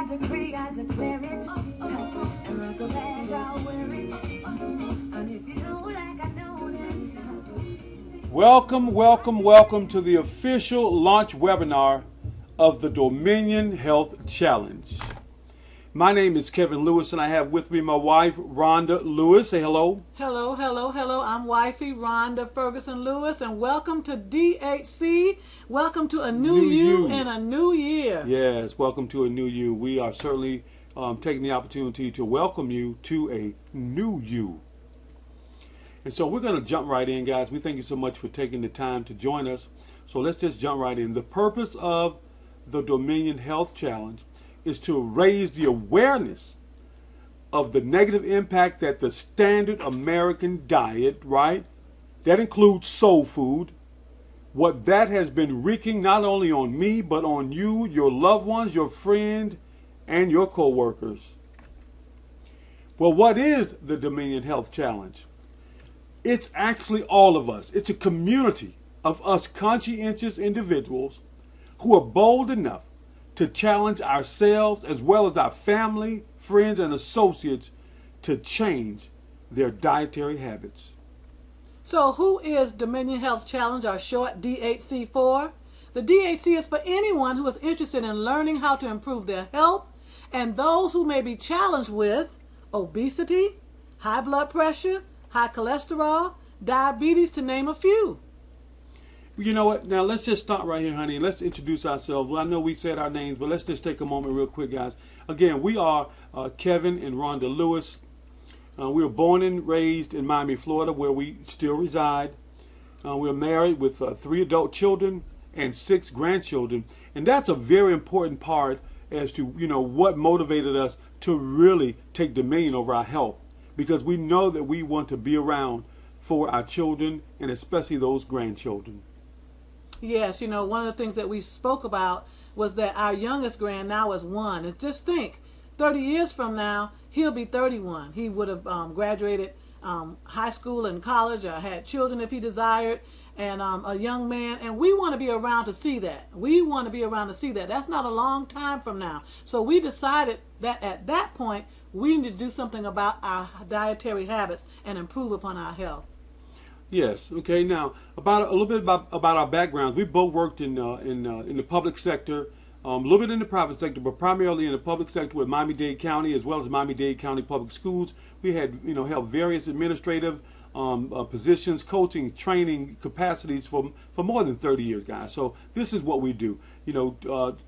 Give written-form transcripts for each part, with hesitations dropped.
decree, I declare it. And like a badge, I'll wear it. And if you know like I know this. Welcome, welcome, welcome to the official launch webinar of the Dominion Health Challenge. My name is Kevin Lewis, and I have with me my wife, Rhonda Lewis. Say hello. Hello, hello, hello. I'm wifey Rhonda Ferguson Lewis, and welcome to DHC. Welcome to a new you and a new year. Yes, welcome to a new you. We are certainly taking the opportunity to welcome you to a new you. And so we're going to jump right in, guys. We thank you so much for taking the time to join us. So let's just jump right in. The purpose of the Dominion Health Challenge is to raise the awareness of the negative impact that the standard American diet, right, that includes soul food, what that has been wreaking not only on me, but on you, your loved ones, your friends, and your co-workers. Well, what is the Dominion Health Challenge? It's actually all of us. It's a community of us conscientious individuals who are bold enough to challenge ourselves as well as our family, friends, and associates to change their dietary habits. So who is Dominion Health Challenge, or short DHC, for? The DHC is for anyone who is interested in learning how to improve their health and those who may be challenged with obesity, high blood pressure, high cholesterol, diabetes, to name a few. You know what? Now let's just stop right here, honey, and let's introduce ourselves. Well, I know we said our names, but let's just take a moment real quick, guys. Again, we are Kevin and Rhonda Lewis. We were born and raised in Miami, Florida, where we still reside. We're married with 3 adult children and 6 grandchildren. And that's a very important part as to, what motivated us to really take dominion over our health. Because we know that we want to be around for our children and especially those grandchildren. Yes, one of the things that we spoke about was that our youngest grand now is 1. And just think, 30 years from now, he'll be 31. He would have graduated high school and college, or had children if he desired, and a young man. And we want to be around to see that. We want to be around to see that. That's not a long time from now. So we decided that at that point, we need to do something about our dietary habits and improve upon our health. Yes. Okay. Now, a little bit about our backgrounds. We both worked in the public sector, a little bit in the private sector, but primarily in the public sector with Miami-Dade County as well as Miami-Dade County Public Schools. We had held various administrative positions, coaching, training capacities for more than 30 years, guys. So this is what we do.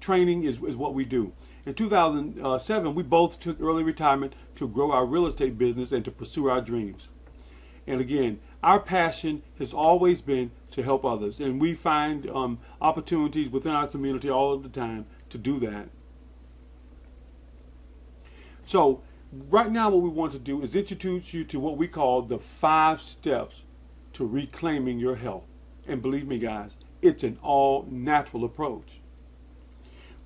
Training is what we do. In 2007, we both took early retirement to grow our real estate business and to pursue our dreams. And again, our passion has always been to help others, and we find opportunities within our community all of the time to do that. So right now what we want to do is introduce you to what we call the 5 steps to reclaiming your health. And believe me, guys, it's an all-natural approach.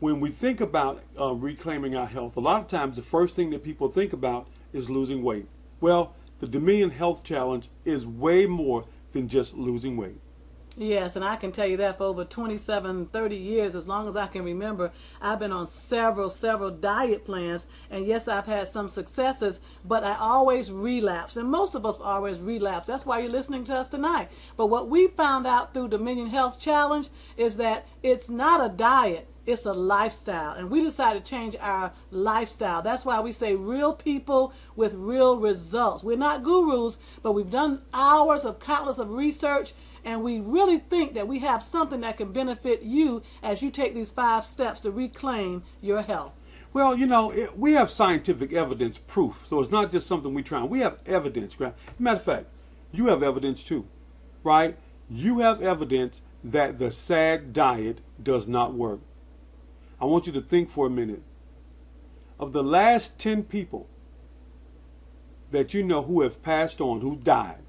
When we think about reclaiming our health, a lot of times the first thing that people think about is losing weight. Well, the Dominion Health Challenge is way more than just losing weight. Yes, and I can tell you that for over 27, 30 years, as long as I can remember, I've been on several diet plans. And yes, I've had some successes, but I always relapse. And most of us always relapse. That's why you're listening to us tonight. But what we found out through Dominion Health Challenge is that it's not a diet. It's a lifestyle, and we decided to change our lifestyle. That's why we say real people with real results. We're not gurus, but we've done hours of countless of research, and we really think that we have something that can benefit you as you take these 5 steps to reclaim your health. Well, we have scientific evidence, proof, so it's not just something we try. We have evidence. Right? Matter of fact, you have evidence too, right? You have evidence that the SAD diet does not work. I want you to think for a minute. Of the last 10 people that you know who have passed on, who died,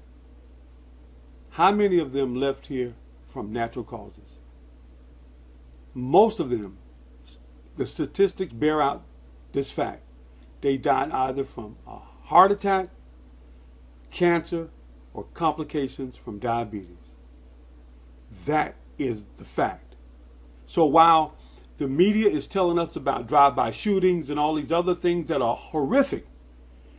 how many of them left here from natural causes? Most of them, the statistics bear out this fact. They died either from a heart attack, cancer, or complications from diabetes. That is the fact. So while The media is telling us about drive-by shootings and all these other things that are horrific.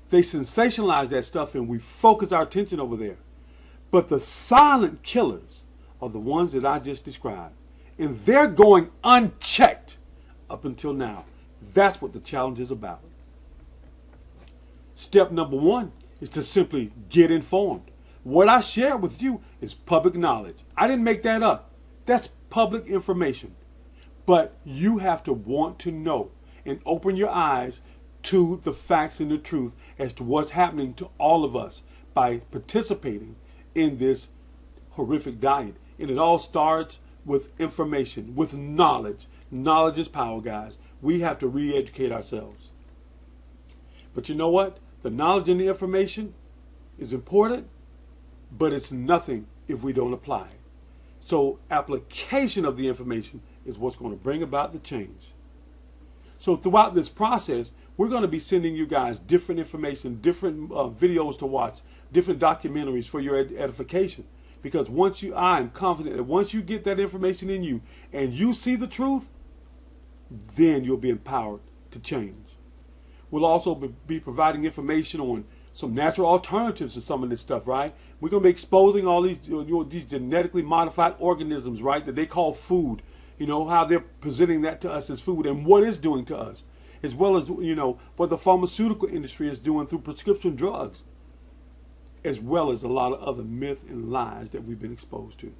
They sensationalize that stuff and we focus our attention over there. But the silent killers are the ones that I just described. And they're going unchecked up until now. That's what the challenge is about. Step number 1 is to simply get informed. What I share with you is public knowledge. I didn't make that up. That's public information. But you have to want to know and open your eyes to the facts and the truth as to what's happening to all of us by participating in this horrific diet. And it all starts with information, with knowledge. Knowledge is power, guys. We have to re-educate ourselves. But you know what? The knowledge and the information is important, but it's nothing if we don't apply it. So application of the information is what's going to bring about the change. So throughout this process, we're going to be sending you guys different information, different videos to watch, different documentaries for your edification. Because I am confident that once you get that information in you and you see the truth, then you'll be empowered to change. We'll also be providing information on some natural alternatives to some of this stuff, right? We're going to be exposing all these genetically modified organisms, right, that they call food. You know, how they're presenting that to us as food and what it's doing to us, as well as, you know, what the pharmaceutical industry is doing through prescription drugs, as well as a lot of other myths and lies that we've been exposed to.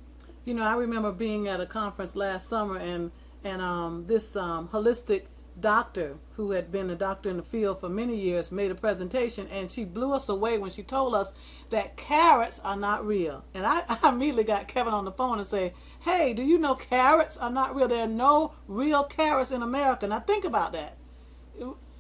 You know, I remember being at a conference last summer and this holistic doctor who had been a doctor in the field for many years made a presentation, and she blew us away when she told us that carrots are not real. And I immediately got Kevin on the phone and say, hey, do you know carrots are not real? There are no real carrots in America. Now think about that.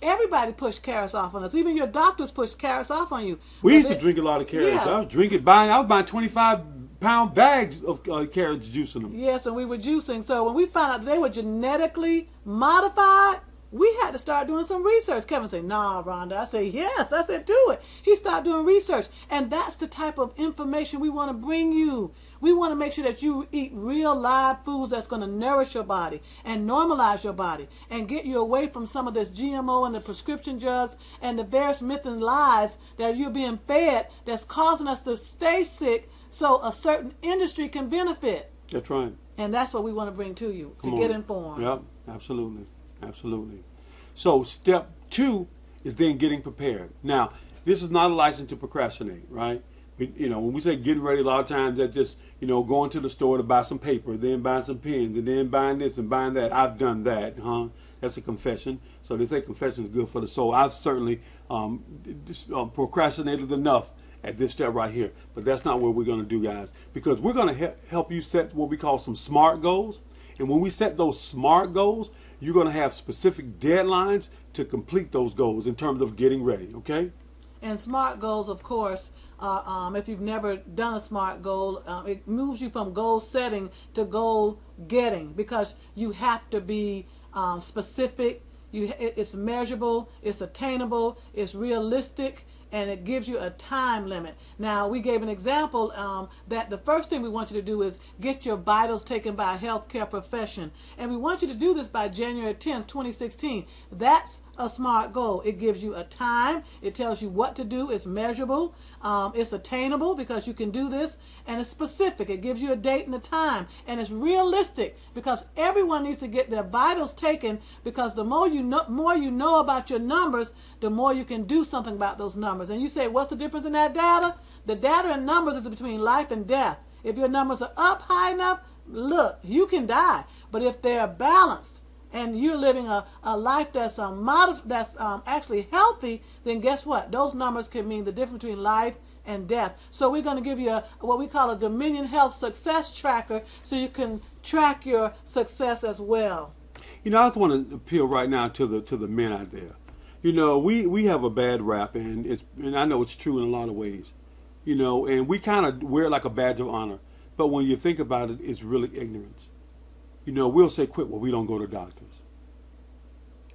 Everybody pushed carrots off on us. Even your doctors pushed carrots off on you. We used to drink a lot of carrots. Yeah. I was buying 25-pound bags of carrots, juicing them. Yes, and we were juicing. So when we found out they were genetically modified, we had to start doing some research. Kevin said, nah, Rhonda. I said, yes. I said, do it. He started doing research. And that's the type of information we want to bring you. We want to make sure that you eat real live foods that's going to nourish your body and normalize your body and get you away from some of this GMO and the prescription drugs and the various myths and lies that you're being fed that's causing us to stay sick so a certain industry can benefit. That's right. And that's what we want to bring to you, to get informed. Yep, absolutely. Absolutely. So step 2 is then getting prepared. Now, this is not a license to procrastinate, right? When we say getting ready, a lot of times that's just, going to the store to buy some paper, then buying some pens, and then buying this and buying that. I've done that, huh? That's a confession. So they say confession is good for the soul. I've certainly procrastinated enough at this step right here. But that's not what we're going to do, guys. Because we're going to help you set what we call some SMART goals. And when we set those SMART goals, you're going to have specific deadlines to complete those goals in terms of getting ready, okay? And SMART goals, of course, if you've never done a SMART goal, it moves you from goal setting to goal getting, because you have to be specific. It's measurable, it's attainable, it's realistic, and it gives you a time limit. Now, we gave an example that the first thing we want you to do is get your vitals taken by a healthcare profession. And we want you to do this by January 10th, 2016. That's a SMART goal. It gives you a time. It tells you what to do. It's measurable. It's attainable because you can do this. And it's specific. It gives you a date and a time. And it's realistic because everyone needs to get their vitals taken, because the more you know about your numbers, the more you can do something about those numbers. And you say, what's the difference in that data? The data and numbers is between life and death. If your numbers are up high enough, look, you can die. But if they're balanced and you're living a life that's actually healthy, then guess what? Those numbers can mean the difference between life and death. So we're going to give you what we call a Dominion Health Success Tracker, so you can track your success as well. I just want to appeal right now to the men out there. We have a bad rap, and I know it's true in a lot of ways. And we kind of wear it like a badge of honor. But when you think about it, it's really ignorance. We'll say quit, well, we don't go to doctors.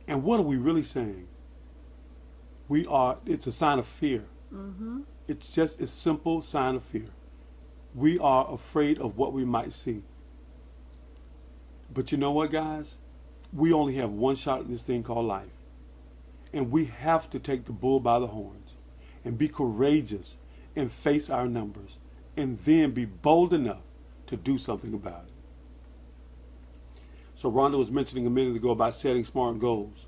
And what are we really saying? It's a sign of fear. Mm-hmm. It's just a simple sign of fear. We are afraid of what we might see. But you know what, guys? we only have one shot at this thing called life. And we have to take the bull by the horns and be courageous and face our numbers and then be bold enough to do something about it. So Rhonda was mentioning a minute ago about setting smart goals.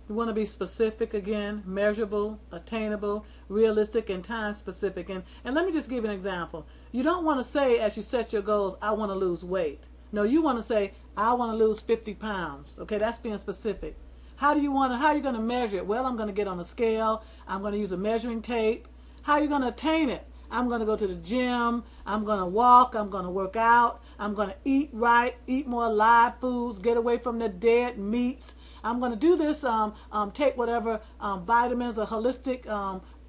We want to be specific again, measurable, attainable, realistic, and time specific. And let me just give you an example. You don't want to say as you set your goals, I want to lose weight. No, you want to say, I want to lose 50 pounds. Okay, that's being specific. How are you going to measure it? Well, I'm going to get on a scale. I'm going to use a measuring tape. How are you going to attain it? I'm going to go to the gym. I'm going to walk. I'm going to work out. I'm going to eat right, eat more live foods, get away from the dead meats. I'm going to do this, take whatever vitamins or holistic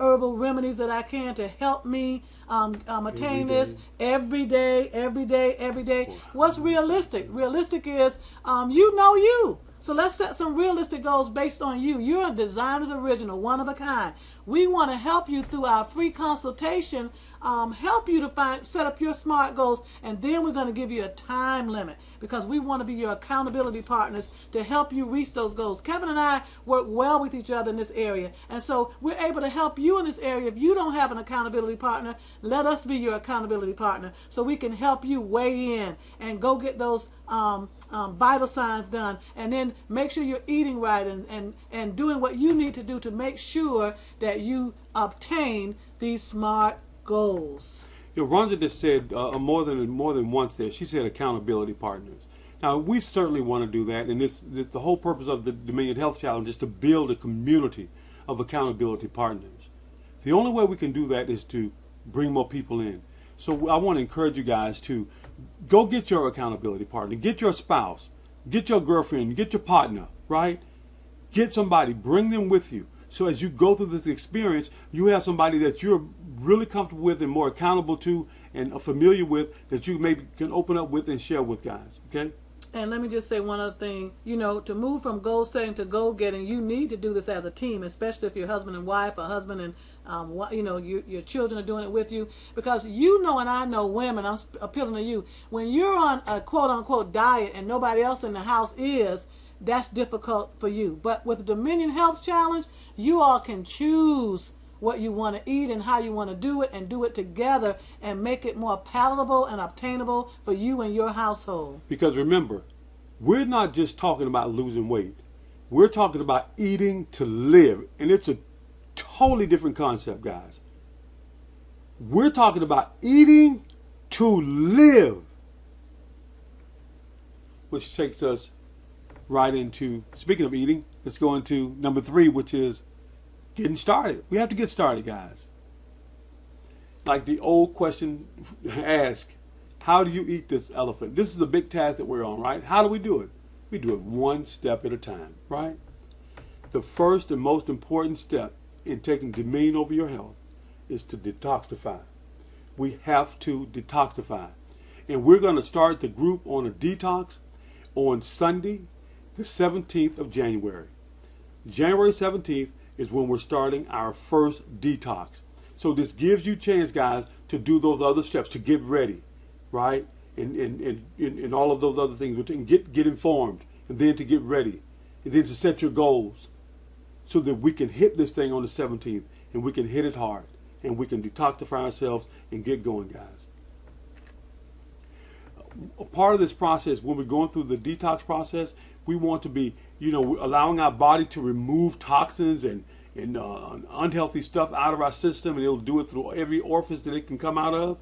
herbal remedies that I can to help me attain this every day. What's realistic? Realistic is you know you. So let's set some realistic goals based on you. You're a designer's original, one of a kind. We want to help you through our free consultation, help you to set up your SMART goals, and then we're going to give you a time limit because we want to be your accountability partners to help you reach those goals. Kevin and I work well with each other in this area, and so we're able to help you in this area. If you don't have an accountability partner, let us be your accountability partner so we can help you weigh in and go get those vital signs done, and then make sure you're eating right and doing what you need to do to make sure that you obtain these SMART goals. You know, Rhonda just said more than once there. She said accountability partners. Now we certainly want to do that, and the whole purpose of the Dominion Health Challenge is to build a community of accountability partners. The only way we can do that is to bring more people in. So I want to encourage you guys to go get your accountability partner, get your spouse, get your girlfriend, get your partner, right? Get somebody, bring them with you. So as you go through this experience, you have somebody that you're really comfortable with and more accountable to and familiar with that you maybe can open up with and share with guys, okay? And let me just say one other thing. You know, to move from goal setting to goal getting, you need to do this as a team, especially if you're husband and wife or husband and, your children are doing it with you. Because you know and I know women, I'm appealing to you, when you're on a quote-unquote diet and nobody else in the house is, that's difficult for you. But with the Dominion Health Challenge, you all can choose what you want to eat and how you want to do it and do it together and make it more palatable and obtainable for you and your household. Because remember, we're not just talking about losing weight. We're talking about eating to live. And it's a totally different concept, guys. We're talking about eating to live. Which takes us right into, speaking of eating, let's go into number 3, which is getting started. We have to get started, guys. Like the old question asked, how do you eat this elephant? This is a big task that we're on, right? How do we do it? We do it one step at a time, right? The first and most important step in taking dominion over your health is to detoxify. We have to detoxify. And we're going to start the group on a detox on Sunday, the 17th of January. January 17th is when we're starting our first detox. So this gives you a chance, guys, to do those other steps, to get ready, right? And all of those other things, and get informed, and then to get ready, and then to set your goals so that we can hit this thing on the 17th, and we can hit it hard, and we can detoxify ourselves and get going, guys. A part of this process, when we're going through the detox process, we want to be, allowing our body to remove toxins and unhealthy stuff out of our system, and it'll do it through every orifice that it can come out of.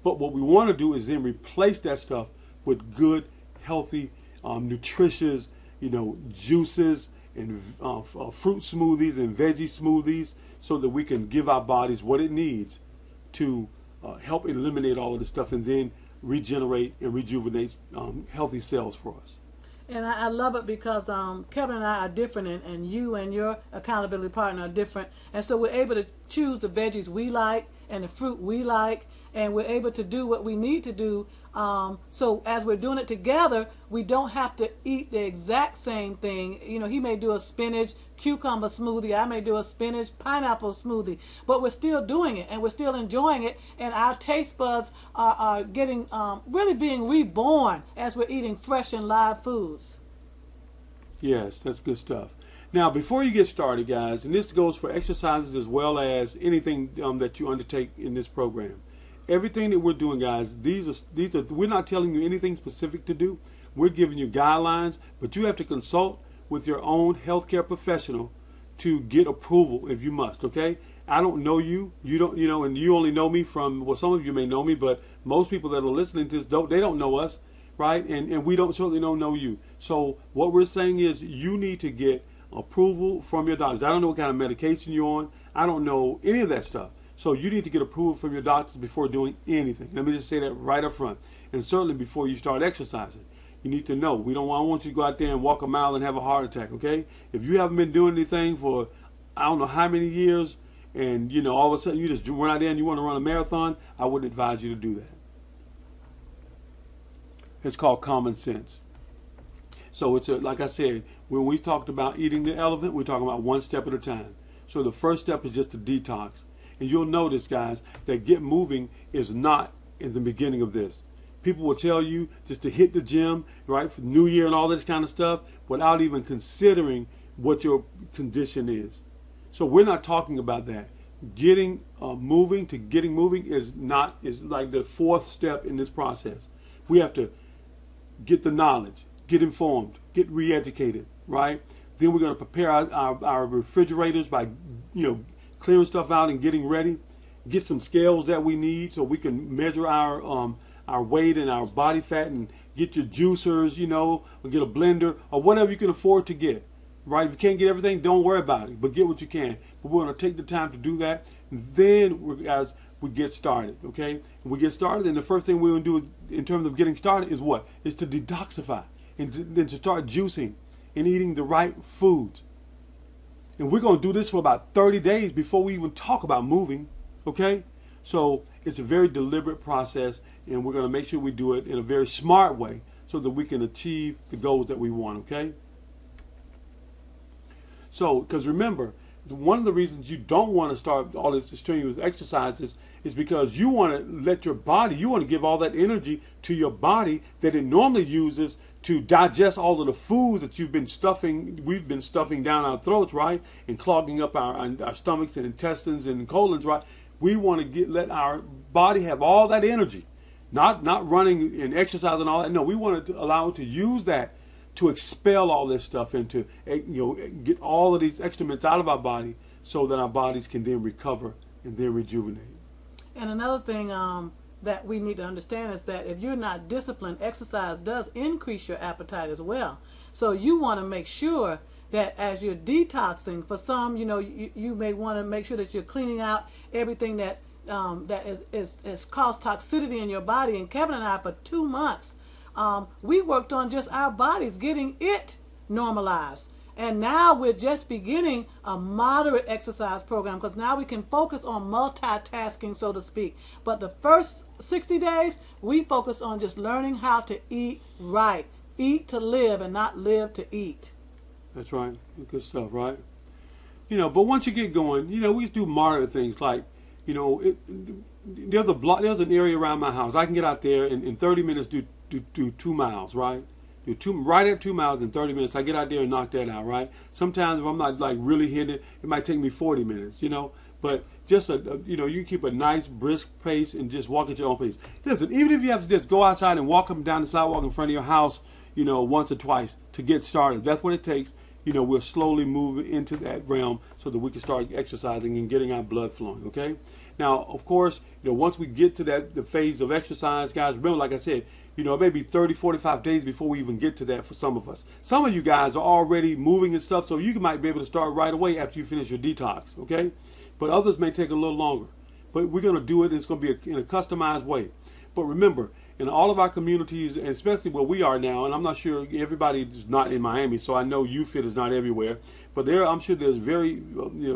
But what we want to do is then replace that stuff with good, healthy, nutritious, juices and fruit smoothies and veggie smoothies, so that we can give our bodies what it needs to help eliminate all of this stuff and then regenerate and rejuvenate healthy cells for us. And I love it because Kevin and I are different, and you and your accountability partner are different. And so we're able to choose the veggies we like and the fruit we like, and we're able to do what we need to do. So as we're doing it together, we don't have to eat the exact same thing. He may do a spinach cucumber smoothie. I may do a spinach pineapple smoothie. But we're still doing it, and we're still enjoying it, and our taste buds are getting really being reborn as we're eating fresh and live foods. Yes, that's good stuff. Now, before you get started, guys, and this goes for exercises as well as anything that you undertake in this program. Everything that we're doing, guys, these are we're not telling you anything specific to do. We're giving you guidelines, but you have to consult with your own healthcare professional to get approval if you must, okay? I don't know you. You don't, and you only know me from, well, some of you may know me, but most people that are listening to this they don't know us, right? And we certainly don't know you. So what we're saying is you need to get approval from your doctors. I don't know what kind of medication you're on. I don't know any of that stuff. So you need to get approval from your doctors before doing anything. Let me just say that right up front. And certainly before you start exercising. You need to know. I don't want you to go out there and walk a mile and have a heart attack, okay? If you haven't been doing anything for I don't know how many years, and all of a sudden you just run out there and you want to run a marathon, I wouldn't advise you to do that. It's called common sense. So it's like I said, when we talked about eating the elephant, we're talking about one step at a time. So the first step is just a detox. And you'll notice, guys, that get moving is not in the beginning of this. People will tell you just to hit the gym, right, for New Year and all this kind of stuff, without even considering what your condition is. So we're not talking about that. Getting moving is like the fourth step in this process. We have to get the knowledge, get informed, get re-educated, right? Then we're going to prepare our refrigerators by, clearing stuff out and getting ready. Get some scales that we need so we can measure our weight and our body fat, and get your juicers, or get a blender or whatever you can afford to get, right? If you can't get everything, don't worry about it, but get what you can. But we're going to take the time to do that. Then as we get started, okay? And we get started, and the first thing we're going to do in terms of getting started is what? Is to detoxify and then to start juicing and eating the right foods. And we're going to do this for about 30 days before we even talk about moving, okay? So it's a very deliberate process, and we're going to make sure we do it in a very smart way so that we can achieve the goals that we want, okay? So, because remember, one of the reasons you don't want to start all this strenuous exercises is because you want to let your body, you want to give all that energy to your body that it normally uses to digest all of the foods that we've been stuffing down our throats, right? And clogging up our stomachs and intestines and colons, right? We want to let our body have all that energy, not running and exercising and all that. No, we want to allow it to use that to expel all this stuff and to get all of these excrements out of our body so that our bodies can then recover and then rejuvenate. And another thing that we need to understand is that if you're not disciplined, exercise does increase your appetite as well. So you want to make sure that as you're detoxing, for some, you may want to make sure that you're cleaning out everything that is caused toxicity in your body. And Kevin and I, for 2 months, we worked on just our bodies, getting it normalized. And now we're just beginning a moderate exercise program because now we can focus on multitasking, so to speak. But the first 60 days, we focus on just learning how to eat right. Eat to live and not live to eat. That's right. Good stuff, right? But once you get going, we do moderate things like, there's an area around my house. I can get out there and in 30 minutes do 2 miles, right? Right at 2 miles in 30 minutes. I get out there and knock that out, right? Sometimes if I'm not like really hitting it, it might take me 40 minutes, But just you keep a nice brisk pace and just walk at your own pace. Listen, even if you have to just go outside and walk up and down the sidewalk in front of your house, once or twice to get started. That's what it takes. We'll slowly move into that realm so that we can start exercising and getting our blood flowing, okay? Now, of course, once we get to the phase of exercise, guys, remember, like I said, it may be 30, 45 days before we even get to that for some of us. Some of you guys are already moving and stuff, so you might be able to start right away after you finish your detox, okay? But others may take a little longer. But we're going to do it, and it's going to be in a customized way. But remember, in all of our communities, and especially where we are now, and I'm not sure everybody is not in Miami, so I know UFIT is not everywhere, but I'm sure there's very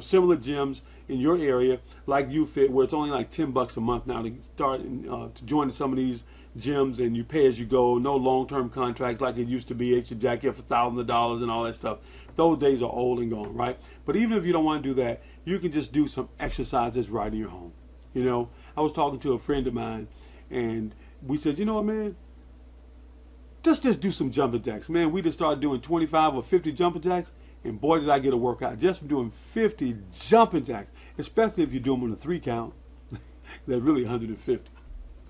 similar gyms in your area like UFIT where it's only like $10 a month now to start to join some of these gyms, and you pay as you go, no long-term contracts like it used to be. They jack you for thousands of dollars and all that stuff. Those days are old and gone, right? But even if you don't want to do that, you can just do some exercises right in your home. I was talking to a friend of mine, and we said, you know what, man? let's just do some jumping jacks. Man, we just started doing 25 or 50 jumping jacks, and boy, did I get a workout just from doing 50 jumping jacks, especially if you do them on a 3 count. They're really 150.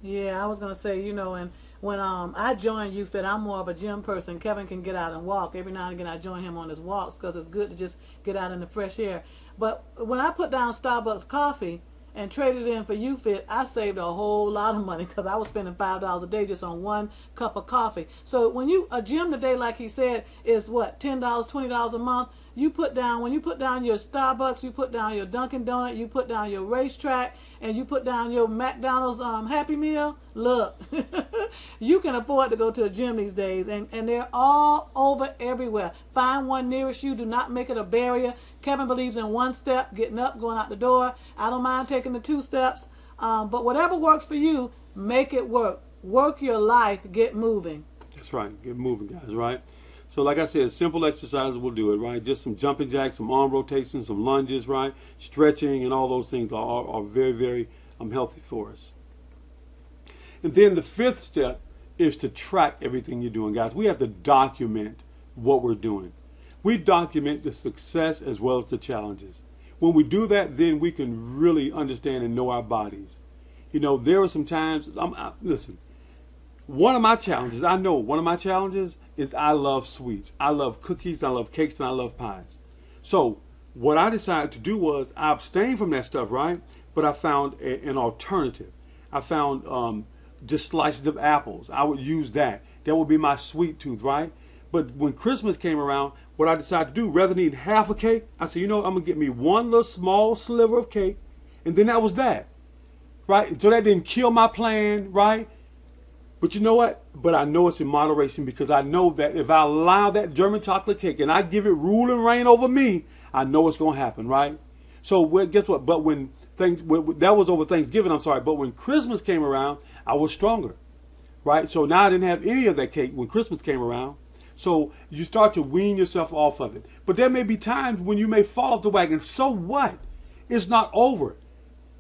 Yeah, I was gonna say, and when I join YouFit, I'm more of a gym person. Kevin can get out and walk. Every now and again, I join him on his walks because it's good to just get out in the fresh air. But when I put down Starbucks coffee and traded it in for YouFit, I saved a whole lot of money because I was spending $5 a day just on one cup of coffee. So when a gym today, like he said, is what, $10, $20 a month. When you put down your Starbucks, you put down your Dunkin' Donut, you put down your racetrack, and you put down your McDonald's Happy Meal. Look, you can afford to go to a gym these days, and they're all over everywhere. Find one nearest you. Do not make it a barrier. Kevin believes in one step, getting up, going out the door. I don't mind taking the 2 steps, but whatever works for you, make it work. Work your life. Get moving. That's right. Get moving, guys, right? So like I said, simple exercises will do it, right? Just some jumping jacks, some arm rotations, some lunges, right? Stretching and all those things are very, very healthy for us. And then the 5th step is to track everything you're doing, guys. We have to document what we're doing. We document the success as well as the challenges. When we do that, then we can really understand and know our bodies. There are some times, listen, one of my challenges is I love sweets. I love cookies, I love cakes, and I love pies. So what I decided to do was I abstained from that stuff, right? But I found an alternative. I found just slices of apples. I would use that. That would be my sweet tooth, right? But when Christmas came around, what I decided to do, rather than eat half a cake, I said, I'm going to get me one little small sliver of cake, and then that was that, right? So that didn't kill my plan, right? But you know what? But I know it's in moderation because I know that if I allow that German chocolate cake and I give it rule and reign over me, I know it's going to happen, right? So guess what? But that was over Thanksgiving, I'm sorry. But when Christmas came around, I was stronger, right? So now I didn't have any of that cake when Christmas came around. So you start to wean yourself off of it. But there may be times when you may fall off the wagon. So what? It's not over.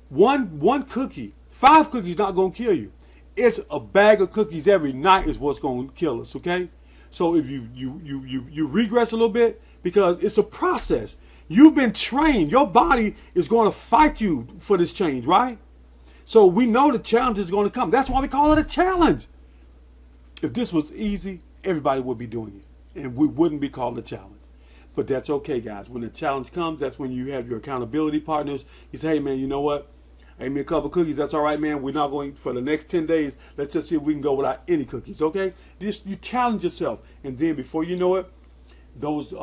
One cookie, 5 cookies not going to kill you. It's a bag of cookies every night is what's going to kill us, okay? So if you regress a little bit, because it's a process. You've been trained. Your body is going to fight you for this change, right? So we know the challenge is going to come. That's why we call it a challenge. If this was easy, everybody would be doing it, and we wouldn't be called a challenge. But that's okay, guys. When the challenge comes, that's when you have your accountability partners. You say, hey, man, you know what? Give me a couple cookies. That's all right, man. We're not going for the next 10 days. Let's just see if we can go without any cookies, okay? You challenge yourself. And then before you know it, those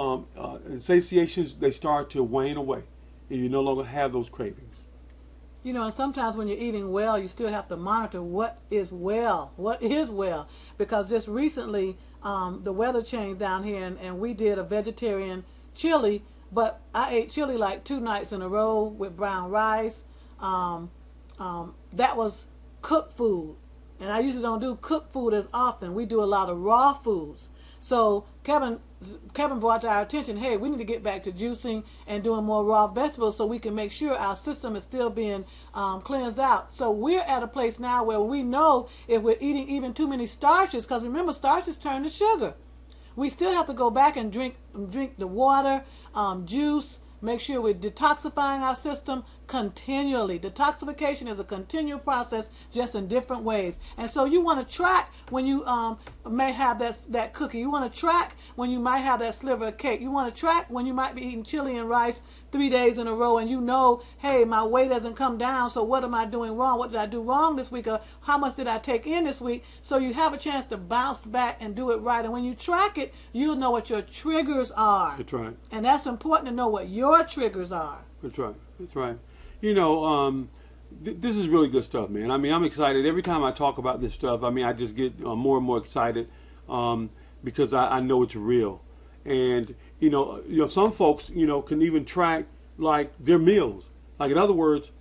insatiations, they start to wane away. And you no longer have those cravings. And sometimes when you're eating well, you still have to monitor what is well. What is well? Because just recently, the weather changed down here, and we did a vegetarian chili. But I ate chili like 2 nights in a row with brown rice. That was cooked food, and I usually don't do cooked food as often. We do a lot of raw foods. So Kevin brought to our attention, hey, we need to get back to juicing and doing more raw vegetables so we can make sure our system is still being cleansed out. So we're at a place now where we know if we're eating even too many starches, because remember, starches turn to sugar. We still have to go back and drink the water, juice, make sure we're detoxifying our system continually. Detoxification is a continual process, just in different ways. And so you want to track when you may have that cookie. You want to track when you might have that sliver of cake. You want to track when you might be eating chili and rice 3 days in a row, and hey, my weight hasn't come down, so what am I doing wrong? What did I do wrong this week? Or how much did I take in this week? So you have a chance to bounce back and do it right. And when you track it, you'll know what your triggers are. That's right. And that's important to know what your triggers are. That's right. That's right. This is really good stuff, man. I mean, I'm excited. Every time I talk about this stuff, I just get more and more excited because I know it's real. And, some folks, can even track, like, their meals. Like, in other words,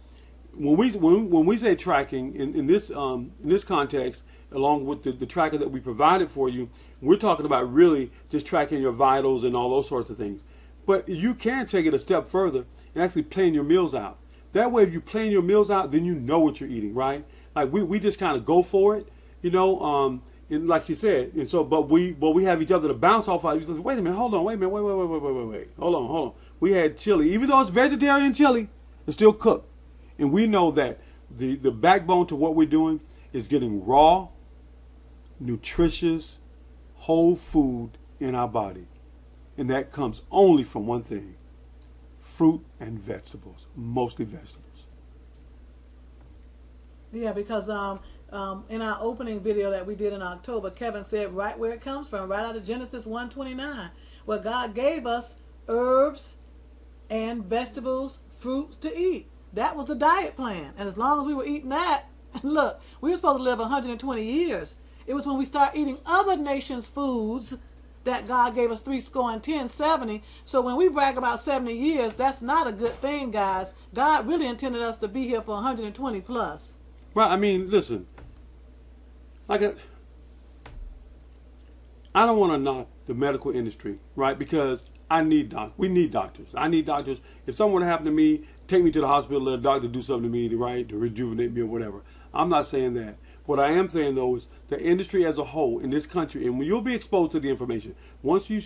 when we say tracking in this context, along with the tracker that we provided for you, we're talking about really just tracking your vitals and all those sorts of things. But you can take it a step further and actually plan your meals out. That way, if you plan your meals out, then you know what you're eating, right? Like we just kind of go for it, And like she said, and so, but we have each other to bounce off of. Wait a minute, hold on, wait a minute, wait. Hold on. We had chili, even though it's vegetarian chili, it's still cooked. And we know that the backbone to what we're doing is getting raw, nutritious, whole food in our body. And that comes only from one thing: fruit and vegetables, mostly vegetables. Yeah, because in our opening video that we did in October, Kevin said right where it comes from, right out of Genesis 1:29, where God gave us herbs and vegetables, fruits to eat. That was the diet plan. And as long as we were eating that, look, we were supposed to live 120 years. It was when we start eating other nations' foods that God gave us 70. So when we brag about 70 years, that's not a good thing, guys. God really intended us to be here for 120 plus. Right, I mean, listen, I don't want to knock the medical industry, right? Because we need doctors. I need doctors. If something were to happen to me, take me to the hospital, let a doctor do something to me, right, to rejuvenate me or whatever. I'm not saying that. What I am saying, though, is the industry as a whole in this country, and when you'll be exposed to the information, once you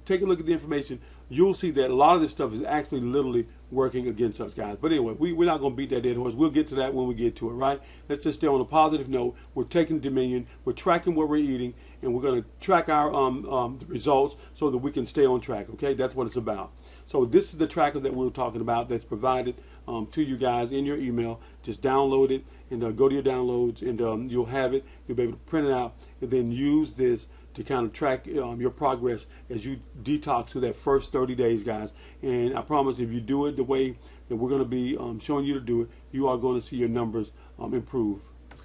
take a look at the information, you'll see that a lot of this stuff is actually literally working against us, guys. But anyway, we're not going to beat that dead horse. We'll get to that when we get to it, right? Let's just stay on a positive note. We're taking dominion. We're tracking what we're eating, and we're going to track our the results so that we can stay on track, okay? That's what it's about. So this is the tracker that we were talking about that's provided to you guys in your email. Just download it and go to your downloads, and you'll have it. You'll be able to print it out and then use this to kind of track your progress as you detox through that first 30 days, guys. And I promise if you do it the way that we're going to be showing you to do it, you are going to see your numbers improve.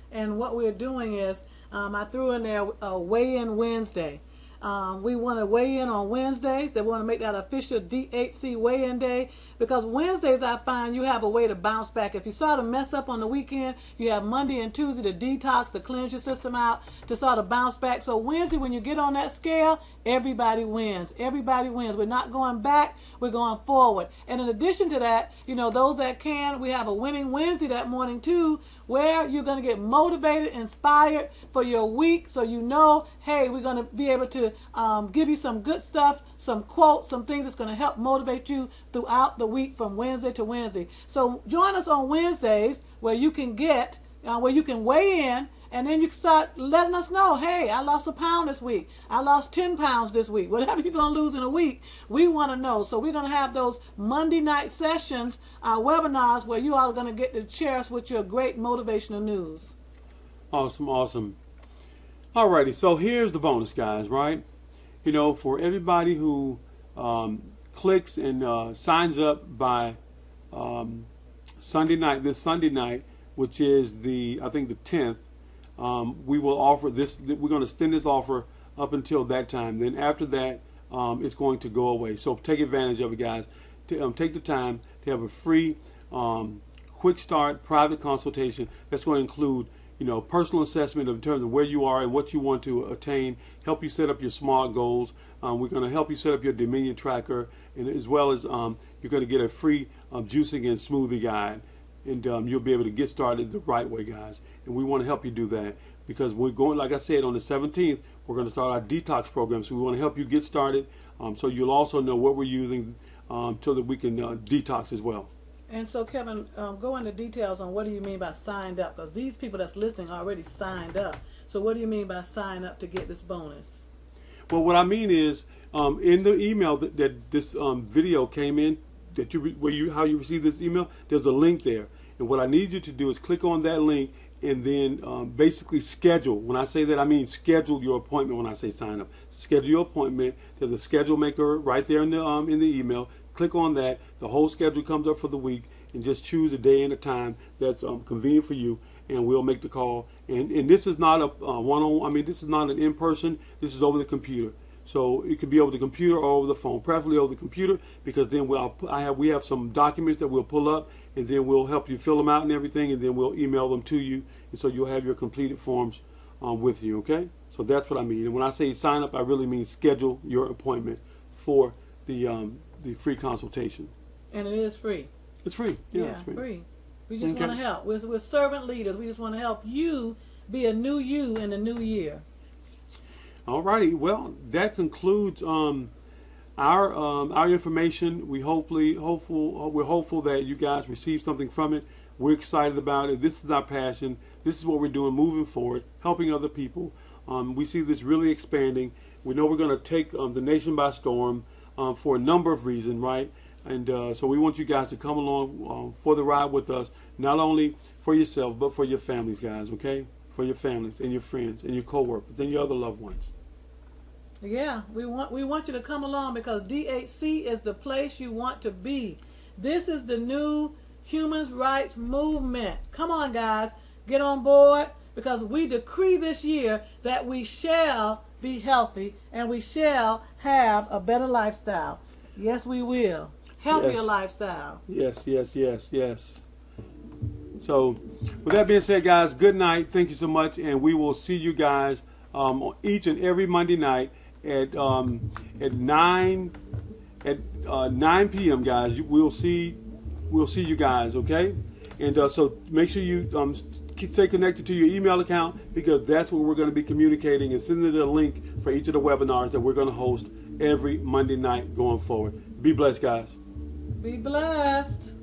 And what we're doing is, I threw in there a weigh-in Wednesday. We want to weigh in on Wednesdays. They want to make that official DHC weigh-in day, because Wednesdays I find you have a way to bounce back. If you sort of mess up on the weekend, you have Monday and Tuesday to detox, to cleanse your system out, to sort of bounce back. So Wednesday, when you get on that scale, everybody wins. Everybody wins. We're not going back. We're going forward. And in addition to that, those that can, we have a winning Wednesday that morning too, where you're going to get motivated, inspired for your week, so hey, we're going to be able to give you some good stuff, some quotes, some things that's going to help motivate you throughout the week from Wednesday to Wednesday. So join us on Wednesdays where you can weigh in, and then you can start letting us know, hey, I lost a pound this week. I lost 10 pounds this week. Whatever you're going to lose in a week, we want to know. So we're going to have those Monday night sessions, webinars, where you all are going to get to share us with your great motivational news. Awesome. Alrighty, so here's the bonus, guys, right? For everybody who clicks and signs up by this Sunday night, which is I think the 10th, we will offer this. We're going to extend this offer up until that time. Then after that, it's going to go away. So take advantage of it, guys. Take the time to have a free, quick start private consultation. That's going to include, personal assessment in terms of where you are and what you want to attain. Help you set up your SMART goals. We're going to help you set up your Dominion tracker, and as well as you're going to get a free juicing and smoothie guide. And you'll be able to get started the right way, guys. And we want to help you do that, because we're going, like I said, on the 17th, we're going to start our detox program. So we want to help you get started, so you'll also know what we're using so that we can detox as well. And so, Kevin, go into details on what do you mean by signed up, because these people that's listening already signed up. So what do you mean by sign up to get this bonus? Well, what I mean is, in the email that this video came in, how you receive this email, there's a link there. And what I need you to do is click on that link and then basically schedule. When I say that, I mean schedule your appointment. When I say sign up, schedule your appointment. There's a schedule maker right there in the email. Click on that. The whole schedule comes up for the week, and just choose a day and a time that's convenient for you, and we'll make the call. And this is not a one-on. I mean, this is not an in-person. This is over the computer. So it could be over the computer or over the phone, preferably over the computer, because then we have some documents that we'll pull up, and then we'll help you fill them out and everything, and then we'll email them to you, and so you'll have your completed forms with you, okay? So that's what I mean. And when I say sign up, I really mean schedule your appointment for the free consultation. And it is free. It's free. Yeah, it's free. We just want to help. We're servant leaders. We just want to help you be a new you in the new year. Alrighty, well, that concludes our information. We're hopeful that you guys receive something from it. We're excited about it. This is our passion. This is what we're doing moving forward, helping other people. We see this really expanding. We know we're going to take the nation by storm for a number of reasons, right? And so we want you guys to come along for the ride with us, not only for yourself, but for your families, guys, okay? For your families and your friends and your co-workers and your other loved ones. Yeah, we want you to come along because DHC is the place you want to be. This is the new human rights movement. Come on, guys, get on board because we decree this year that we shall be healthy and we shall have a better lifestyle. Yes, we will. Healthier lifestyle. Yes. So, with that being said, guys, good night. Thank you so much, and we will see you guys on each and every Monday night at 9 p.m. guys. We'll see you guys, okay? And so make sure you stay connected to your email account because that's where we're going to be communicating and sending the link for each of the webinars that we're going to host every Monday night going forward. Be blessed, guys. Be blessed.